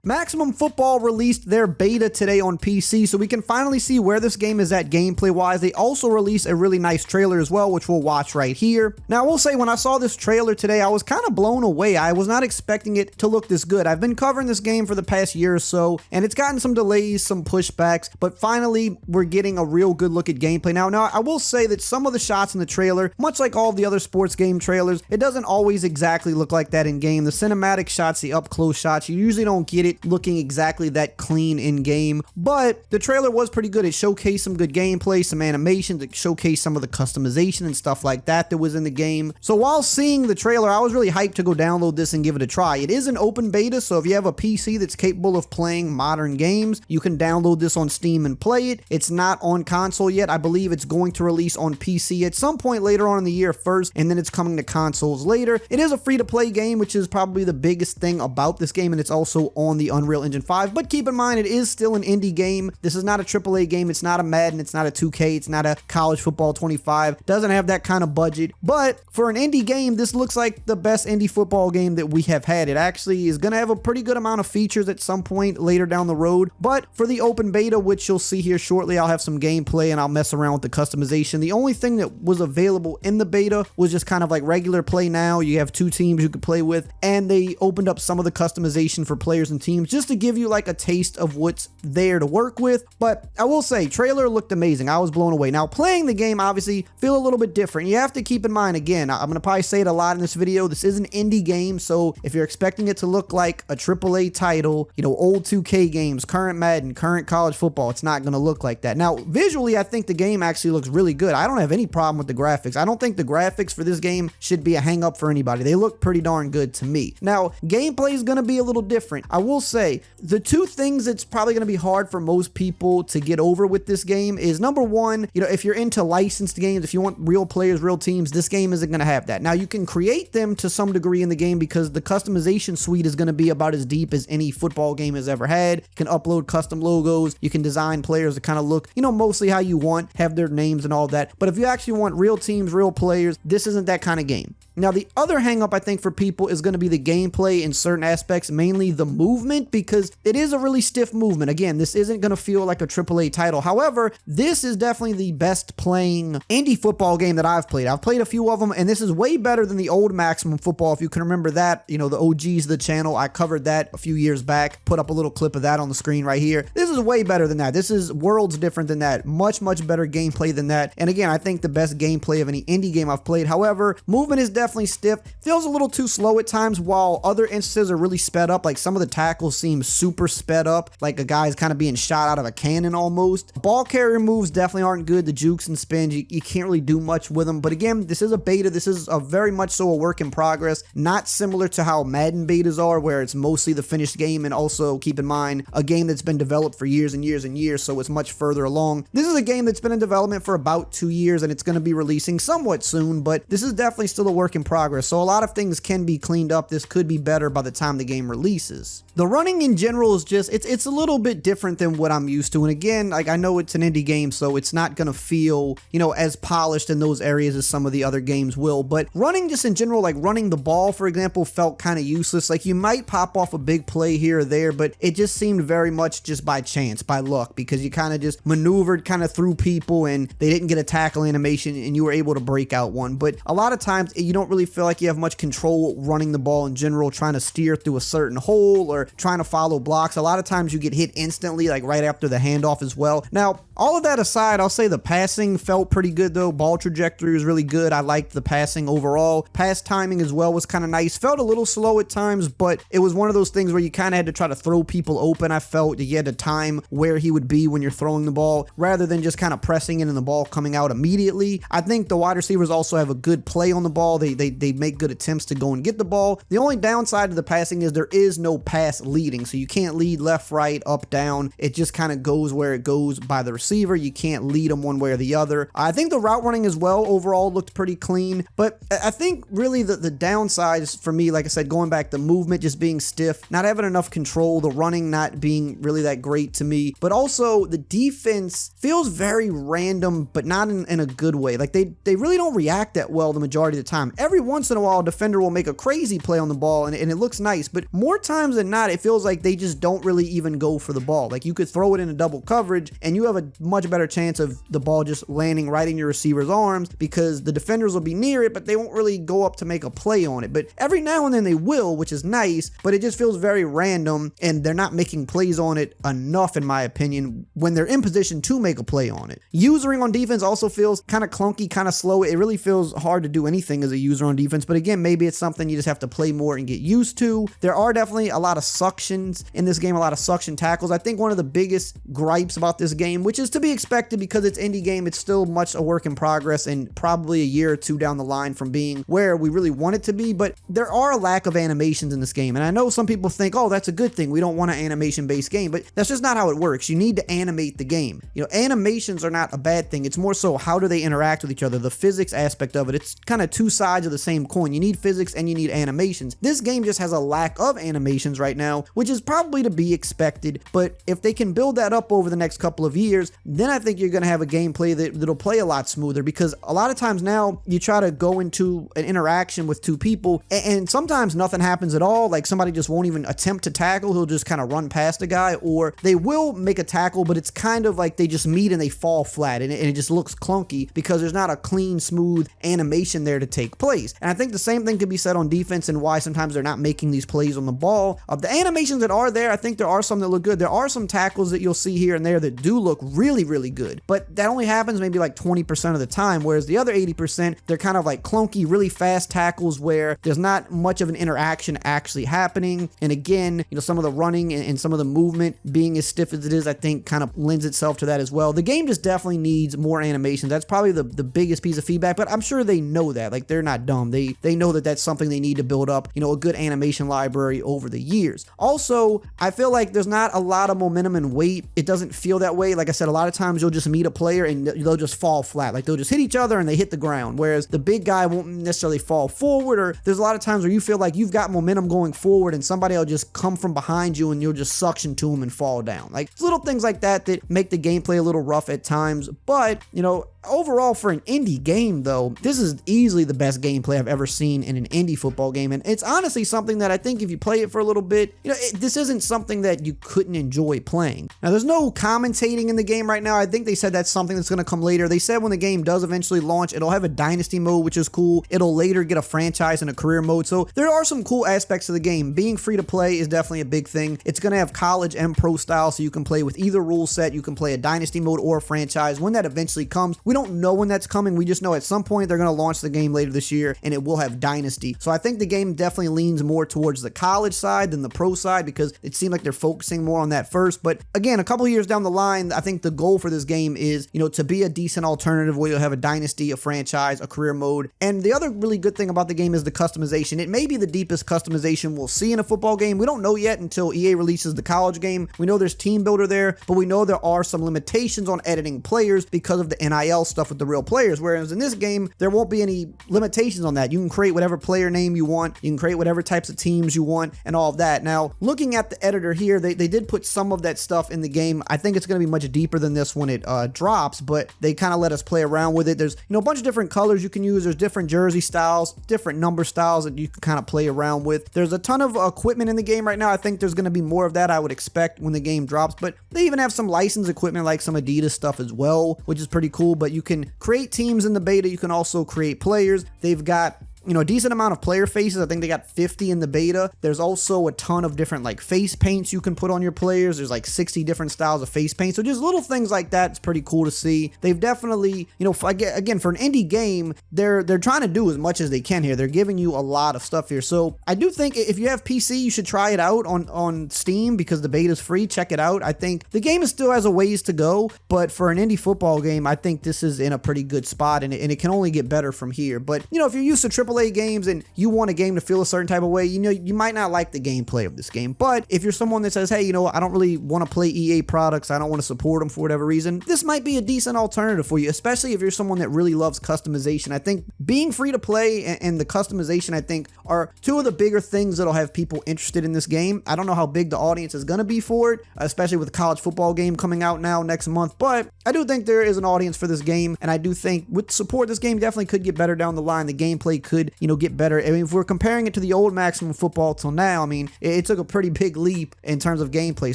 Maximum Football released their beta today on PC, so we can finally see where this game is at gameplay-wise. They also released a really nice trailer as well, which we'll watch right here. Now, I will say, when I saw this trailer today, I was kind of blown away. I was not expecting it to look this good. I've been covering this game for the past year or so, and it's gotten some delays, some pushbacks, but finally, we're getting a real good look at gameplay. Now, I will say that some of the shots in the trailer, much like all of the other sports game trailers, it doesn't always exactly look like that in game. The cinematic shots, the up-close shots, you usually don't get it looking exactly that clean in game, but the trailer was pretty good. It showcased some good gameplay, some animations, it showcased some of the customization and stuff like that was in the game. So while seeing the trailer, I was really hyped to go download this and give it a try. It is an open beta, so if you have a PC that's capable of playing modern games, you can download this on Steam and play it. It's not on console yet. I believe it's going to release on PC at some point later on in the year first, and then it's coming to consoles later. It is a free-to-play game, which is probably the biggest thing about this game, and it's also on the Unreal Engine 5, but keep in mind, it is still an indie game. This is not a AAA game. It's not a Madden. It's not a 2K. It's not a College Football 25. Doesn't have that kind of budget, but for an indie game, this looks like the best indie football game that we have had. It actually is going to have a pretty good amount of features at some point later down the road, but for the open beta, which you'll see here shortly, I'll have some gameplay and I'll mess around with the customization. The only thing that was available in the beta was just kind of like regular play now. You have 2 teams you could play with, and they opened up some of the customization for players and teams just to give you like a taste of what's there to work with. But I will say, trailer looked amazing. I was blown away. Now, playing the game obviously feel a little bit different. You have to keep in mind, again, I'm going to probably say it a lot in this video, this is an indie game, so if you're expecting it to look like a AAA title, you know, old 2K games, current Madden, current college football, it's not going to look like that. Now, visually, I think the game actually looks really good. I don't have any problem with the graphics. I don't think the graphics for this game should be a hang up for anybody. They look pretty darn good to me. Now, gameplay is going to be a little different. I will say, the 2 things that's probably going to be hard for most people to get over with this game is, number one, you know, if you're into licensed games, if you want real players, real teams, this game isn't going to have that. Now, you can create them to some degree in the game because the customization suite is going to be about as deep as any football game has ever had. You can upload custom logos, you can design players to kind of look, you know, mostly how you want, have their names and all that. But if you actually want real teams, real players, this isn't that kind of game. Now, the other hang up I think for people is going to be the gameplay in certain aspects, mainly the movement, because it is a really stiff movement. Again, this isn't going to feel like a AAA title. However, this is definitely the best playing indie football game that I've played. I've played a few of them, and this is way better than the old Maximum Football. If you can remember that, you know, the OGs of the channel, I covered that a few years back, put up a little clip of that on the screen right here. This is way better than that. This is worlds different than that. Much, much better gameplay than that. And again, I think the best gameplay of any indie game I've played. However, movement is definitely stiff. Feels a little too slow at times, while other instances are really sped up. Like some of the tackles seem super sped up, like a guy's kind of being shot out of a cannon almost. Ball carrier moves definitely aren't good. The jukes and spins, you can't really do much with them. But again, this is a beta. This is a very much so a work in progress, not similar to how Madden betas are, where it's mostly the finished game. And also keep in mind, a game that's been developed for years and years and years, so it's much further along. This is a game that's been in development for about 2 years, and it's going to be releasing somewhat soon, but this is definitely still a work in progress. So a lot of things can be cleaned up. This could be better by the time the game releases. The running in general is just, it's a little bit different than what I'm used to. And again, like I know it's an indie game, so it's not going to feel, you know, as polished in those areas as some of the other games will. But running just in general, like running the ball, for example, felt kind of useless. Like you might pop off a big play here or there, but it just seemed very much just by chance, by luck, because you kind of just maneuvered kind of through people and they didn't get a tackle animation and you were able to break out one. But a lot of times you don't really feel like you have much control running the ball in general, trying to steer through a certain hole or trying to follow blocks. A lot of times you get hit instantly, like right after the handoff as well. Now, all of that aside, I'll say the passing felt pretty good though. Ball trajectory was really good. I liked the passing overall. Pass timing as well was kind of nice. Felt a little slow at times, but it was one of those things where you kind of had to try to throw people open. I felt that you had to time where he would be when you're throwing the ball rather than just kind of pressing it and the ball coming out immediately. I think the wide receivers also have a good play on the ball. They make good attempts to go and get the ball. The only downside to the passing is there is no pass leading, so you can't lead left, right, up, down. It just kind of goes where it goes by the receiver. You can't lead them one way or the other. I think the route running as well overall looked pretty clean, but I think really the downside is for me, like I said, going back, the movement just being stiff, not having enough control, the running not being really that great to me, but also the defense feels very random, but not in a good way. Like they really don't react that well the majority of the time. Every once in a while, a defender will make a crazy play on the ball and it looks nice, but more times than not, it feels like they just don't really even go for the ball. Like you could throw it in a double coverage and you have a much better chance of the ball just landing right in your receiver's arms because the defenders will be near it, but they won't really go up to make a play on it. But every now and then they will, which is nice, but it just feels very random and they're not making plays on it enough, in my opinion, when they're in position to make a play on it. Usering on defense also feels kind of clunky, kind of slow. It really feels hard to do anything as a user on defense, but again, maybe it's something you just have to play more and get used to. There are definitely a lot of suctions in this game, a lot of suction tackles. I think one of the biggest gripes about this game, which is to be expected because it's indie game, it's still much a work in progress and probably a year or two down the line from being where we really want it to be, but there are a lack of animations in this game. And I know some people think, oh, that's a good thing, we don't want an animation based game, but that's just not how it works. You need to animate the game. You know, animations are not a bad thing. It's more so how do they interact with each other, the physics aspect of it. It's kind of two sides of the same coin. You need physics and you need animations. This game just has a lack of animations right now, which is probably to be expected, but if they can build that up over the next couple of years, then I think you're going to have a gameplay that'll play a lot smoother, because a lot of times now you try to go into an interaction with two people and sometimes nothing happens at all. Like somebody just won't even attempt to tackle. He'll just kind of run past a guy, or they will make a tackle, but it's kind of like they just meet and they fall flat and it just looks clunky because there's not a clean, smooth animation there to take place. And I think the same thing could be said on defense and why sometimes they're not making these plays on the ball. The animations that are there, I think there are some that look good. There are some tackles that you'll see here and there that do look really, really good, but that only happens maybe like 20% of the time, whereas the other 80%, they're kind of like clunky, really fast tackles where there's not much of an interaction actually happening. And again, you know, some of the running and some of the movement being as stiff as it is, I think kind of lends itself to that as well. The game just definitely needs more animations. That's probably the biggest piece of feedback, but I'm sure they know that. Like, they're not dumb. They know that that's something they need to build up, you know, a good animation library over the years. Also, I feel like there's not a lot of momentum and weight. It doesn't feel that way. Like I said, a lot of times you'll just meet a player and they'll just fall flat. Like, they'll just hit each other and they hit the ground, whereas the big guy won't necessarily fall forward, or there's a lot of times where you feel like you've got momentum going forward and somebody will just come from behind you and you'll just suction to them and fall down. Like, little things like that make the gameplay a little rough at times, but, you know, overall, for an indie game, though, this is easily the best gameplay I've ever seen in an indie football game, and it's honestly something that I think if you play it for a little bit, you know, this isn't something that you couldn't enjoy playing. Now, there's no commentating in the game right now. I think they said that's something that's going to come later. They said when the game does eventually launch, it'll have a dynasty mode, which is cool. It'll later get a franchise and a career mode, so there are some cool aspects of the game. Being free to play is definitely a big thing. It's going to have college and pro style, so you can play with either rule set. You can play a dynasty mode or a franchise when that eventually comes. We don't know when that's coming. We just know at some point they're going to launch the game later this year and it will have dynasty. So I think the game definitely leans more towards the college side than the pro side, because it seemed like they're focusing more on that first. But again, a couple of years down the line, I think the goal for this game is, you know, to be a decent alternative where you'll have a dynasty, a franchise, a career mode. And the other really good thing about the game is the customization. It may be the deepest customization we'll see in a football game. We don't know yet until EA releases the college game. We know there's team builder there, but we know there are some limitations on editing players because of the NIL stuff with the real players, whereas in this game there won't be any limitations on that. You can create whatever player name you want, you can create whatever types of teams you want, and all of that. Now, looking at the editor here, they did put some of that stuff in the game. I think it's going to be much deeper than this when it drops, but they kind of let us play around with it. There's, you know, a bunch of different colors you can use. There's different jersey styles, different number styles that you can kind of play around with. There's a ton of equipment in the game right now. I think there's going to be more of that, I would expect, when the game drops, but they even have some licensed equipment like some Adidas stuff as well, which is pretty cool. But you can create teams in the beta. You can also create players. They've got, you know, a decent amount of player faces. I think they got 50 in the beta. There's also a ton of different like face paints you can put on your players. There's like 60 different styles of face paint. So just little things like that. It's pretty cool to see. They've definitely, you know, again, for an indie game, they're trying to do as much as they can here. They're giving you a lot of stuff here. So I do think if you have PC, you should try it out on Steam because the beta is free. Check it out. I think the game still has a ways to go, but for an indie football game, I think this is in a pretty good spot, and it can only get better from here. But, you know, if you're used to AAA AAA games and you want a game to feel a certain type of way, you know, you might not like the gameplay of this game. But if you're someone that says, hey, you know, I don't really want to play EA products, I don't want to support them for whatever reason, this might be a decent alternative for you, especially if you're someone that really loves customization. I think being free to play and the customization, I think, are two of the bigger things that'll have people interested in this game. I don't know how big the audience is going to be for it, especially with the college football game coming out now next month, but I do think there is an audience for this game, and I do think with support, this game definitely could get better down the line. The gameplay could, you know, get better. I mean, if we're comparing it to the old Maximum Football till now, I mean, it took a pretty big leap in terms of gameplay,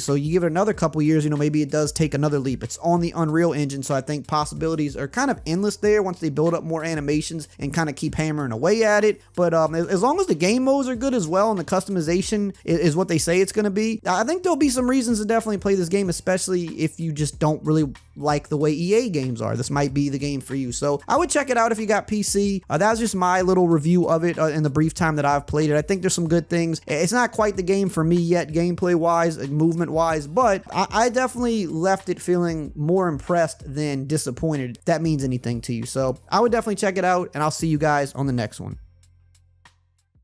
so you give it another couple years, you know, maybe it does take another leap. It's on the Unreal Engine, so I think possibilities are kind of endless there once they build up more animations and kind of keep hammering away at it. But as long as the game modes are good as well and the customization is what they say it's going to be, I think there'll be some reasons to definitely play this game, especially if you just don't really like the way EA games are. This might be the game for you. So I would check it out if you got PC. That was just my little review of it in the brief time that I've played it. I think there's some good things. It's not quite the game for me yet, gameplay wise, movement wise, but I definitely left it feeling more impressed than disappointed, if that means anything to you. So I would definitely check it out, and I'll see you guys on the next one.